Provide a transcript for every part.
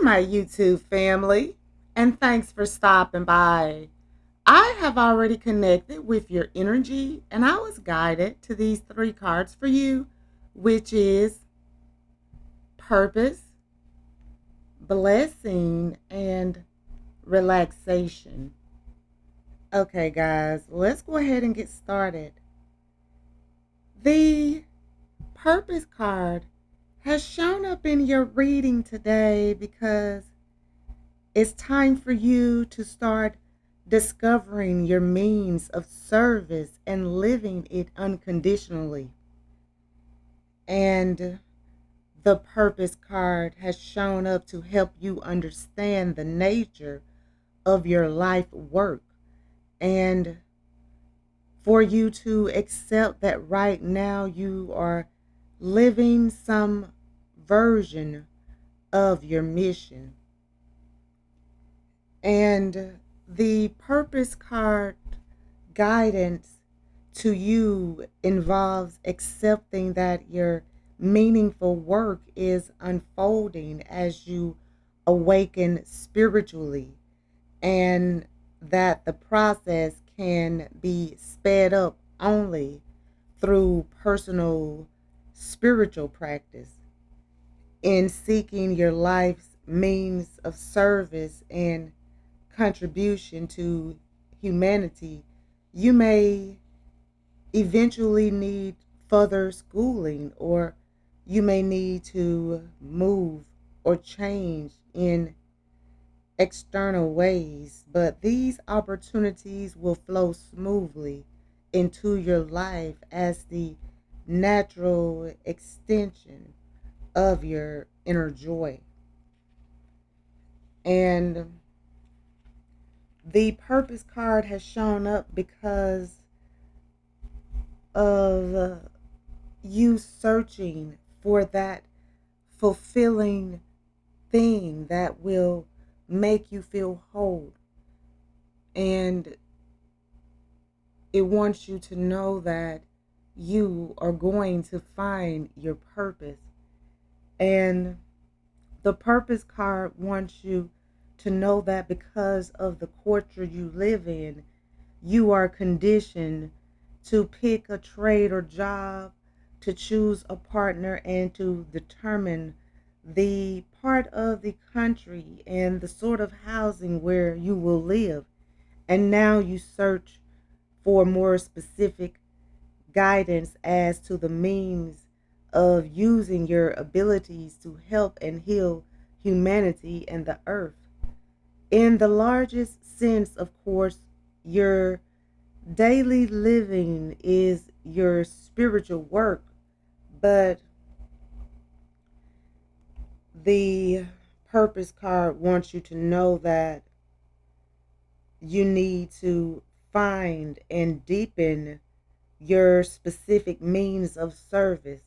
my YouTube family, and thanks for stopping by. I have already connected with your energy, and I was guided to these three cards for you, which is purpose, blessing, and relaxation. Okay, guys, let's go ahead and get started. The purpose card has shown up in your reading today because it's time for you to start discovering your means of service and living it unconditionally. And the purpose card has shown up to help you understand the nature of your life work and for you to accept that right now you are living some version of your mission. And the purpose card guidance to you involves accepting that your meaningful work is unfolding as you awaken spiritually, and that the process can be sped up only through personal spiritual practice. In seeking your life's means of service and contribution to humanity, you may eventually need further schooling, or you may need to move or change in external ways, but these opportunities will flow smoothly into your life as the natural extension of your inner joy. And the purpose card has shown up because of you searching for that fulfilling thing that will make you feel whole. And it wants you to know that you are going to find your purpose. And the purpose card wants you to know that because of the culture you live in, you are conditioned to pick a trade or job, to choose a partner, and to determine the part of the country and the sort of housing where you will live. And now you search for more specific guidance as to the means of using your abilities to help and heal humanity and the earth. In the largest sense, of course, your daily living is your spiritual work, but the purpose card wants you to know that you need to find and deepen your specific means of service.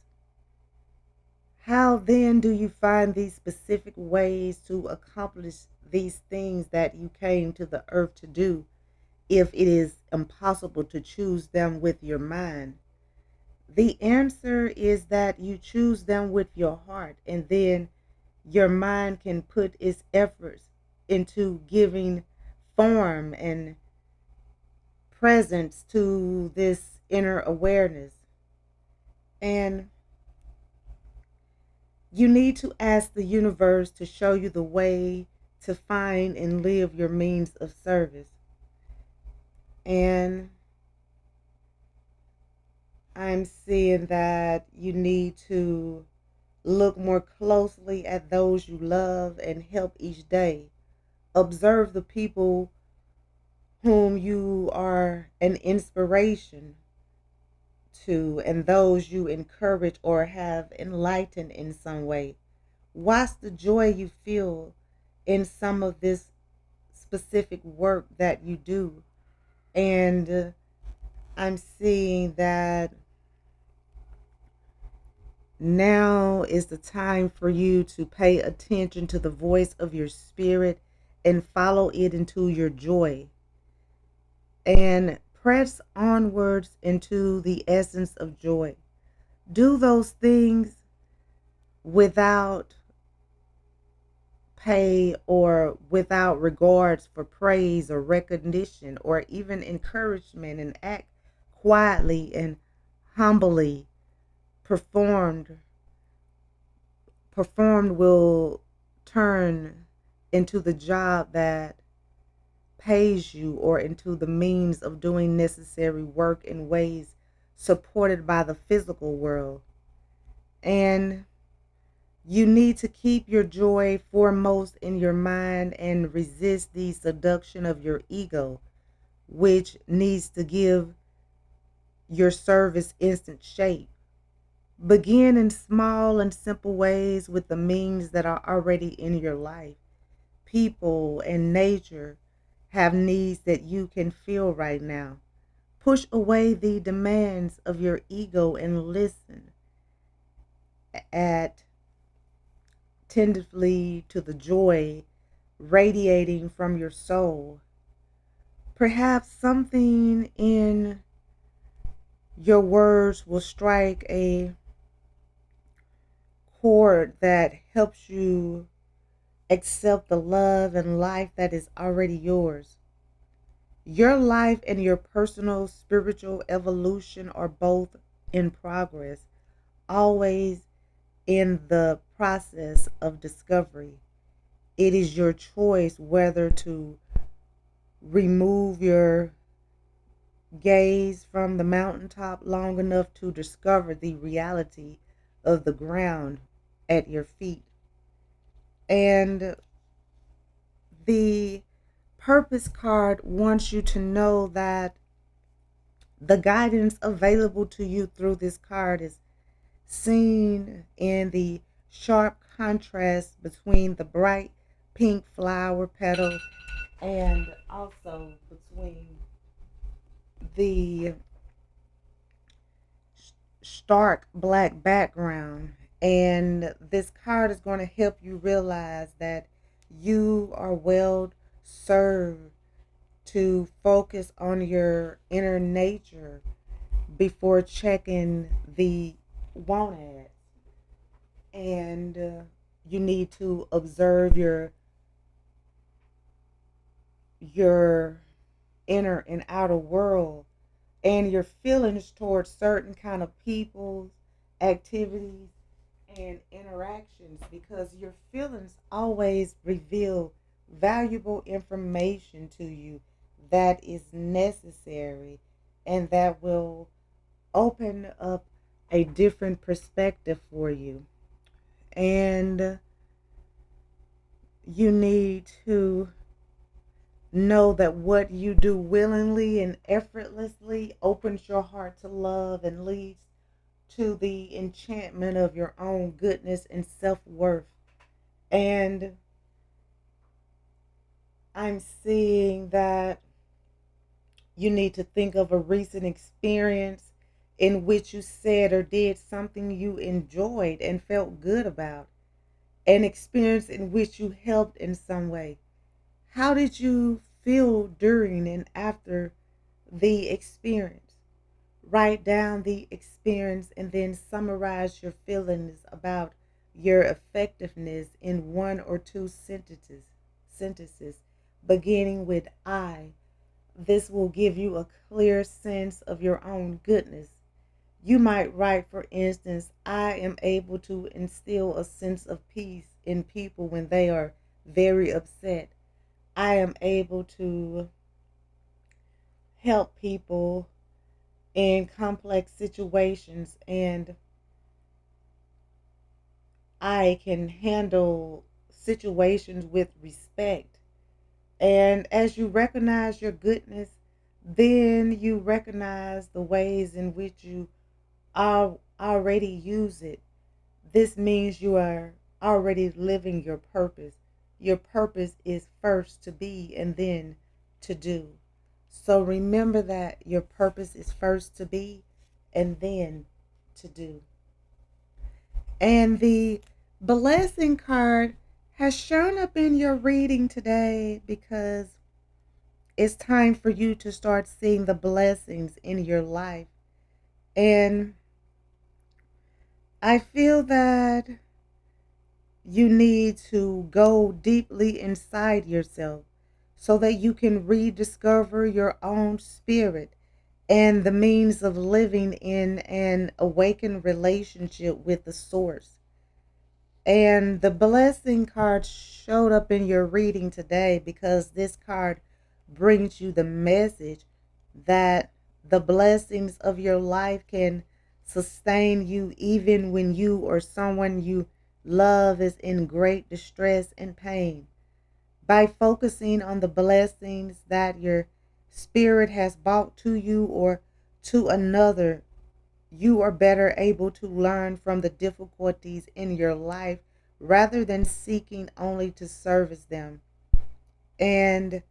How then do you find these specific ways to accomplish these things that you came to the earth to do if it is impossible to choose them with your mind? The answer is that you choose them with your heart, and then your mind can put its efforts into giving form and presence to this inner awareness. And you need to ask the universe to show you the way to find and live your means of service. And I'm seeing that you need to look more closely at those you love and help each day. Observe the people whom you are an inspiration to and those you encourage or have enlightened in some way. Watch the joy you feel in some of this specific work that you do. And I'm seeing that now is the time for you to pay attention to the voice of your spirit and follow it into your joy. And press onwards into the essence of joy. Do those things without pay or without regards for praise or recognition or even encouragement, and act quietly and humbly. performed Performed will turn into the job that pays you or into the means of doing necessary work in ways supported by the physical world. And you need to keep your joy foremost in your mind and resist the seduction of your ego, which needs to give your service instant shape. Begin in small and simple ways with the means that are already in your life. People and nature have needs that you can feel right now. Push away the demands of your ego and listen attentively to the joy radiating from your soul. Perhaps something in your words will strike a chord that helps you accept the love and life that is already yours. Your life and your personal spiritual evolution are both in progress, always in the process of discovery. It is your choice whether to remove your gaze from the mountaintop long enough to discover the reality of the ground at your feet. And the purpose card wants you to know that the guidance available to you through this card is seen in the sharp contrast between the bright pink flower petal and also between the stark black background. And this card is going to help you realize that you are well served to focus on your inner nature before checking the want ads. And you need to observe your inner and outer world and your feelings towards certain kind of people, activities, and interactions, because your feelings always reveal valuable information to you that is necessary and that will open up a different perspective for you. And you need to know that what you do willingly and effortlessly opens your heart to love and leads to the enchantment of your own goodness and self-worth. And I'm seeing that you need to think of a recent experience in which you said or did something you enjoyed and felt good about, an experience in which you helped in some way. How did you feel during and after the experience? Write down the experience and then summarize your feelings about your effectiveness in one or two sentences beginning with I. This will give you a clear sense of your own goodness. You might write, for instance, I am able to instill a sense of peace in people when they are very upset. I am able to help people in complex situations, and I can handle situations with respect. And as you recognize your goodness, then you recognize the ways in which you already use it. This means you are already living your purpose. Your purpose is first to be and then to do. So remember that your purpose is first to be and then to do. And the blessing card has shown up in your reading today because it's time for you to start seeing the blessings in your life. And I feel that You need to go deeply inside yourself so that you can rediscover your own spirit and the means of living in an awakened relationship with the source. And the blessing card showed up in your reading today because this card brings you the message that the blessings of your life can sustain you even when you or someone you love is in great distress and pain. By focusing on the blessings that your spirit has brought to you or to another, you are better able to learn from the difficulties in your life rather than seeking only to service them. And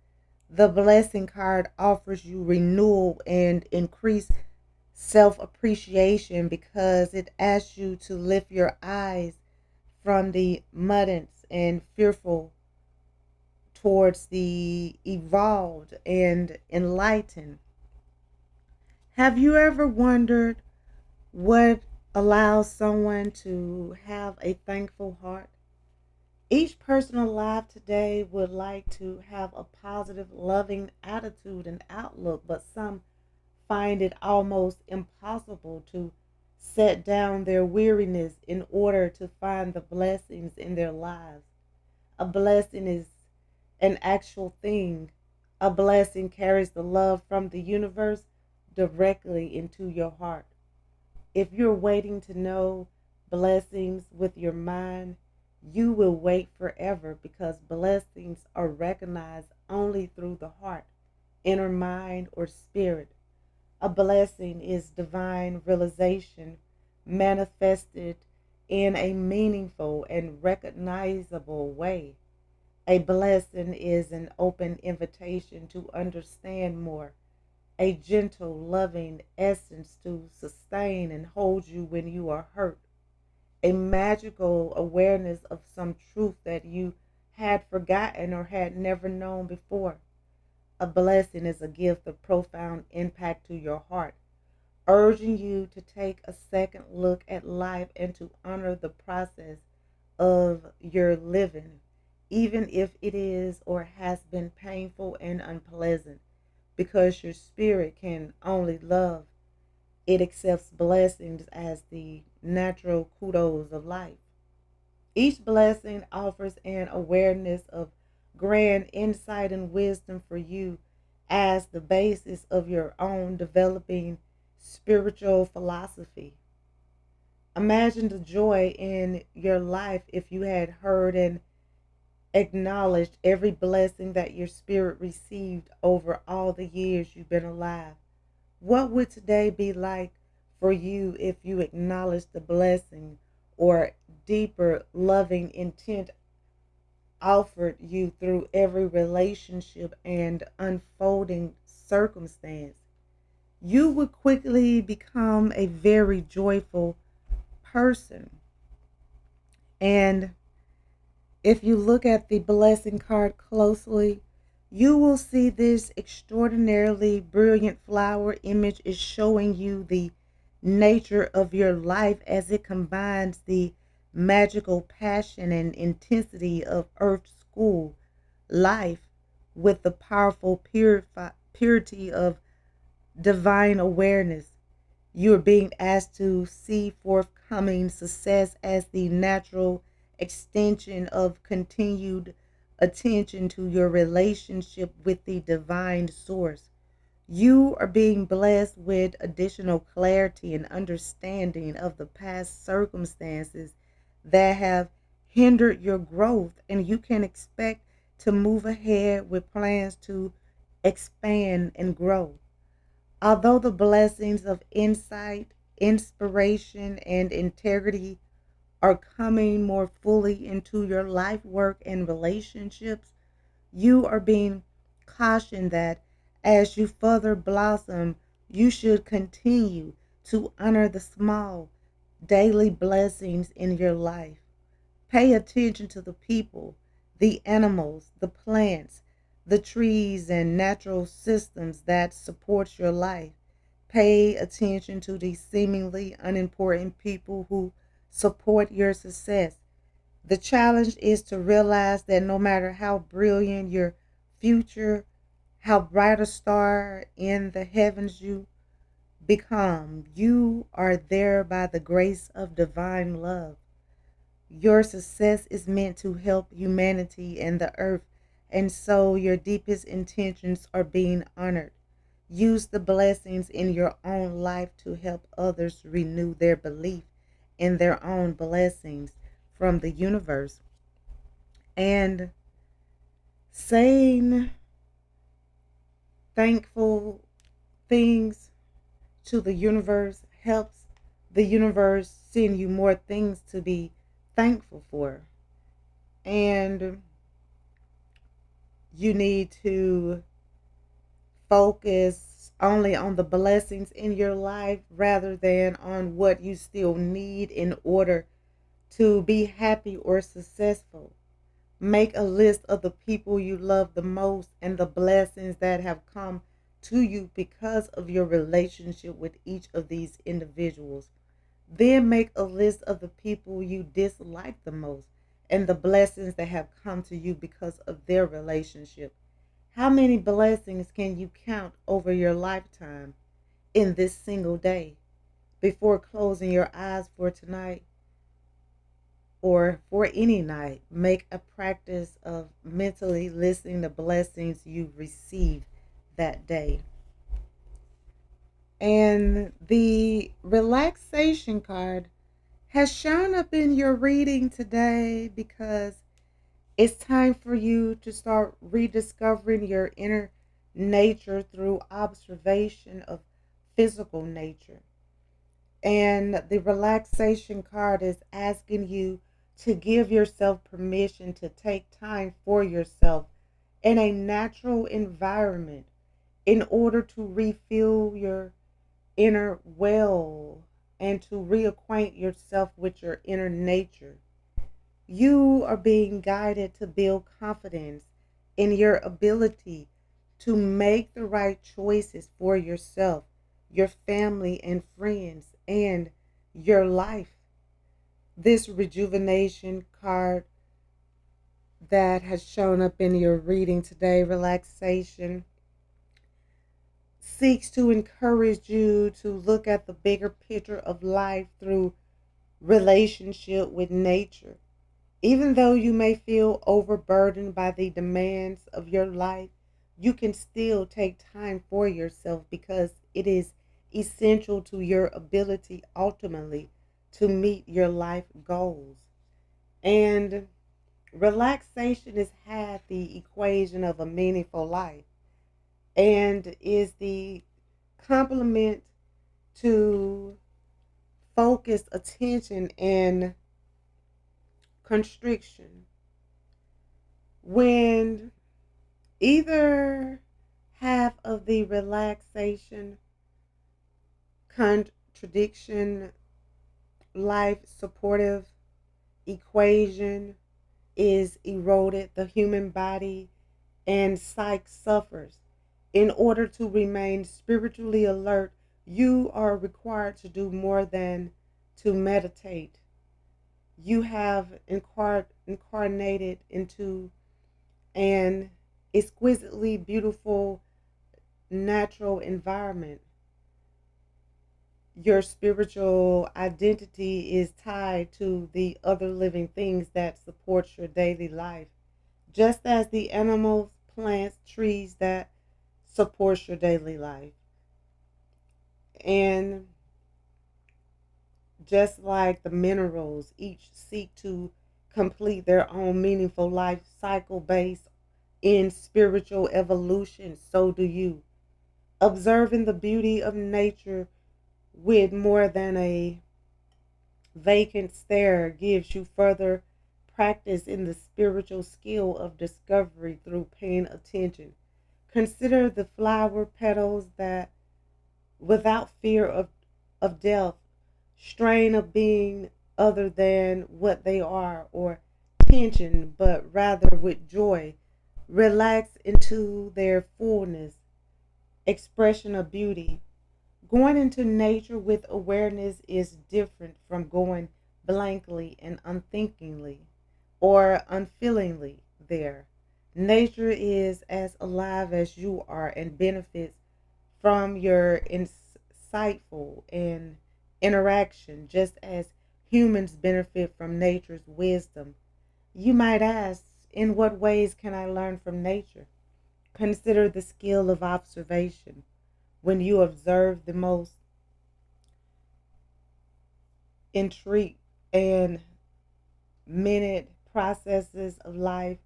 the blessing card offers you renewal and increased self appreciation because it asks you to lift your eyes from the muddance and fearful towards the evolved and enlightened. Have you ever wondered what allows someone to have a thankful heart? Each person alive today would like to have a positive, loving attitude and outlook, but some find it almost impossible to set down their weariness in order to find the blessings in their lives. A blessing is an actual thing. A blessing carries the love from the universe directly into your heart. If you're waiting to know blessings with your mind, you will wait forever because blessings are recognized only through the heart, inner mind, or spirit. A blessing is divine realization manifested in a meaningful and recognizable way. A blessing is an open invitation to understand more, a gentle, loving essence to sustain and hold you when you are hurt, a magical awareness of some truth that you had forgotten or had never known before. A blessing is a gift of profound impact to your heart, urging you to take a second look at life and to honor the process of your living, even if it is or has been painful and unpleasant, because your spirit can only love. It accepts blessings as the natural kudos of life. Each blessing offers an awareness of grand insight and wisdom for you as the basis of your own developing spiritual philosophy. Imagine the joy in your life if you had heard and acknowledged every blessing that your spirit received over all the years you've been alive. What would today be like for you if you acknowledged the blessing or deeper loving intent offered you through every relationship and unfolding circumstance? You would quickly become a very joyful person. And if you look at the blessing card closely, you will see this extraordinarily brilliant flower image is showing you the nature of your life as it combines the magical passion and intensity of Earth School life with the powerful purity of divine awareness. You are being asked to see forthcoming success as the natural extension of continued attention to your relationship with the divine source. You are being blessed with additional clarity and understanding of the past circumstances that have hindered your growth, and you can expect to move ahead with plans to expand and grow. Although the blessings of insight, inspiration, and integrity are coming more fully into your life, work, and relationships, you are being cautioned that as you further blossom, you should continue to honor the small daily blessings in your life. Pay attention to the people, the animals, the plants, the trees, and natural systems that support your life. Pay attention to the seemingly unimportant people who support your success. The challenge is to realize that no matter how brilliant your future, how bright a star in the heavens you become, you are there by the grace of divine love. Your success is meant to help humanity and the earth, and so your deepest intentions are being honored. Use the blessings in your own life to help others renew their belief in their own blessings from the universe. And saying thankful things to the universe helps the universe send you more things to be thankful for. And you need to focus only on the blessings in your life rather than on what you still need in order to be happy or successful. Make a list of the people you love the most and the blessings that have come to you because of your relationship with each of these individuals. Then make a list of the people you dislike the most and the blessings that have come to you because of their relationship. How many blessings can you count over your lifetime in this single day before closing your eyes for tonight or for any night? Make a practice of mentally listing the blessings you received that day. And the relaxation card has shown up in your reading today because it's time for you to start rediscovering your inner nature through observation of physical nature. And the relaxation card is asking you to give yourself permission to take time for yourself in a natural environment in order to refill your inner well and to reacquaint yourself with your inner nature. You are being guided to build confidence in your ability to make the right choices for yourself, your family and friends, and your life. This rejuvenation card that has shown up in your reading today, relaxation, seeks to encourage you to look at the bigger picture of life through relationship with nature. Even though you may feel overburdened by the demands of your life, you can still take time for yourself because it is essential to your ability ultimately to meet your life goals. And relaxation is half the equation of a meaningful life and is the complement to focused attention and constriction. When either half of the relaxation, contradiction, life supportive equation is eroded, the human body and psyche suffers. In order to remain spiritually alert, you are required to do more than to meditate. You have incarnated into an exquisitely beautiful natural environment. Your spiritual identity is tied to the other living things that support your daily life, just as the animals, plants, trees that support your daily life. And just like the minerals, each seek to complete their own meaningful life cycle based in spiritual evolution, so do you. Observing the beauty of nature with more than a vacant stare gives you further practice in the spiritual skill of discovery through paying attention. Consider the flower petals that, without fear of death, strain of being other than what they are, or tension, but rather with joy, relax into their fullness, expression of beauty. Going into nature with awareness is different from going blankly and unthinkingly. or unfeelingly there. Nature is as alive as you are and benefits from your insightful and interaction, just as humans benefit from nature's wisdom. You might ask, in what ways can I learn from nature? Consider the skill of observation. When you observe the most intricate and minute processes of life,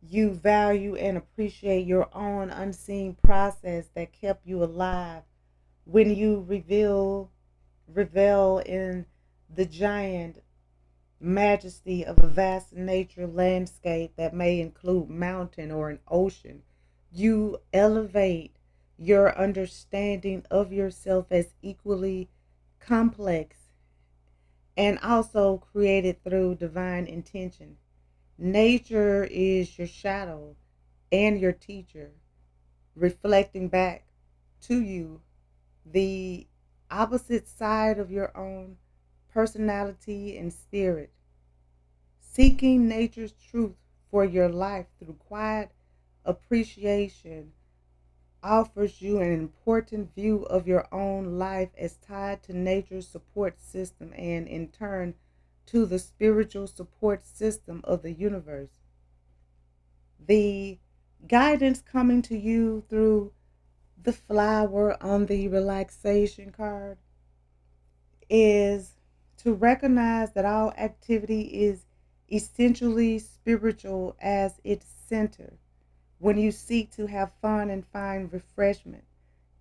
you value and appreciate your own unseen process that kept you alive. When you revel in the giant majesty of a vast nature landscape that may include mountain or an ocean, you elevate your understanding of yourself as equally complex and also created through divine intention. Nature is your shadow and your teacher, reflecting back to you the opposite side of your own personality and spirit. Seeking nature's truth for your life through quiet appreciation offers you an important view of your own life as tied to nature's support system and, in turn, to the spiritual support system of the universe. The guidance coming to you through the flower on the relaxation card is to recognize that all activity is essentially spiritual as its center. When you seek to have fun and find refreshment,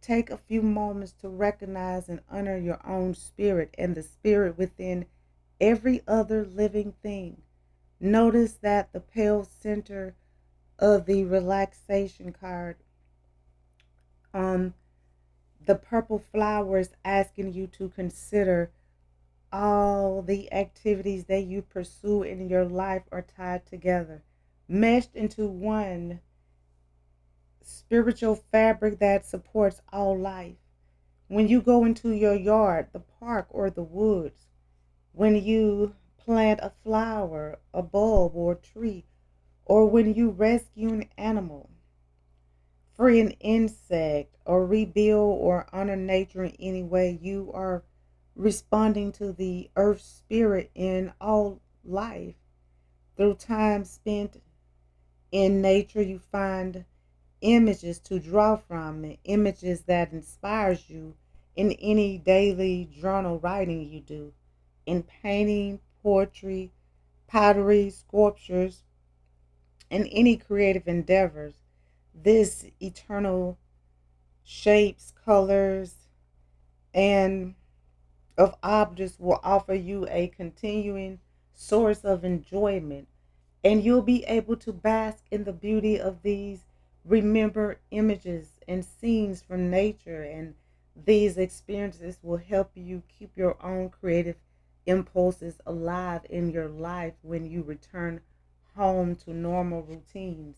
take a few moments to recognize and honor your own spirit and the spirit within every other living thing. Notice that the pale center of the relaxation card on the purple flower is asking you to consider all the activities that you pursue in your life are tied together, meshed into one spiritual fabric that supports all life. When you go into your yard, the park, or the woods, when you plant a flower, a bulb, or a tree, or when you rescue an animal, free an insect, or rebuild or honor nature in any way, you are responding to the earth spirit in all life. Through time spent in nature, you find images to draw from, images that inspires you in any daily journal writing you do, in painting, poetry, pottery, sculptures, and any creative endeavors. This eternal shapes, colors, and of objects will offer you a continuing source of enjoyment, and you'll be able to bask in the beauty of these remember images and scenes from nature, and these experiences will help you keep your own creative impulses alive in your life when you return home to normal routines.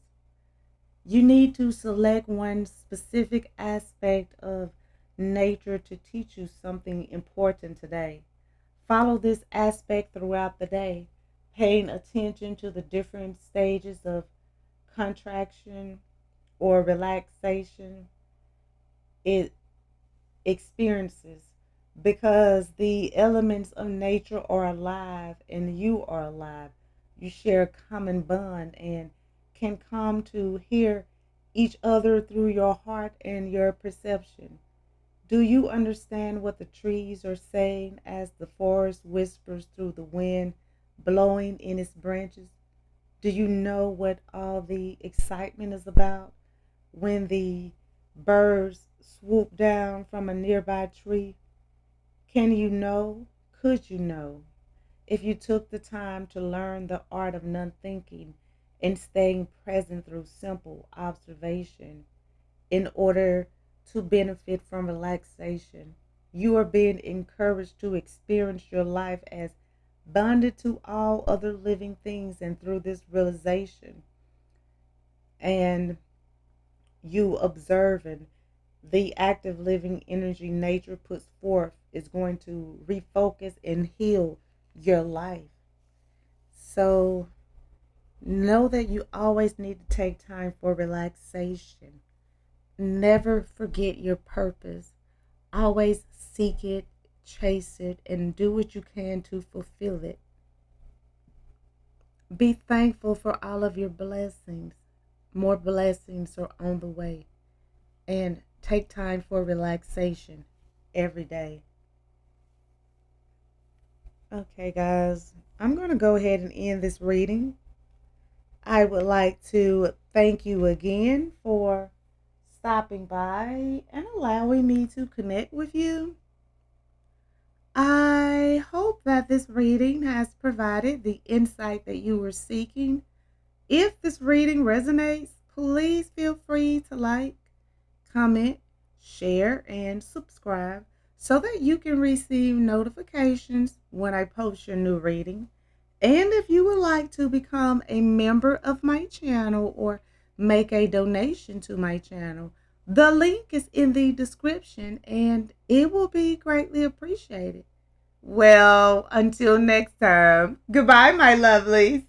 You need to select one specific aspect of nature to teach you something important today. Follow this aspect throughout the day, paying attention to the different stages of contraction or relaxation it experiences, because the elements of nature are alive and you are alive. You share a common bond and can come to hear each other through your heart and your perception. Do you understand what the trees are saying as the forest whispers through the wind blowing in its branches? Do you know what all the excitement is about when the birds swoop down from a nearby tree? Can you know? Could you know? If you took the time to learn the art of non thinking and staying present through simple observation in order to benefit from relaxation, you are being encouraged to experience your life as bonded to all other living things. And through this realization and you observing the active living energy nature puts forth is going to refocus and heal your life. So Know that you always need to take time for relaxation. Never forget your purpose. Always seek it, chase it, and do what you can to fulfill it. Be thankful for all of your blessings. More blessings are on the way. And take time for relaxation every day. Okay, guys, I'm going to go ahead and end this reading. I would like to thank you again for stopping by and allowing me to connect with you. I hope that this reading has provided the insight that you were seeking. If this reading resonates, please feel free to like, comment, share, and subscribe so that you can receive notifications when I post your new reading. And if you would like to become a member of my channel or make a donation to my channel, the link is in the description and it will be greatly appreciated. Well, until next time, goodbye, my lovelies.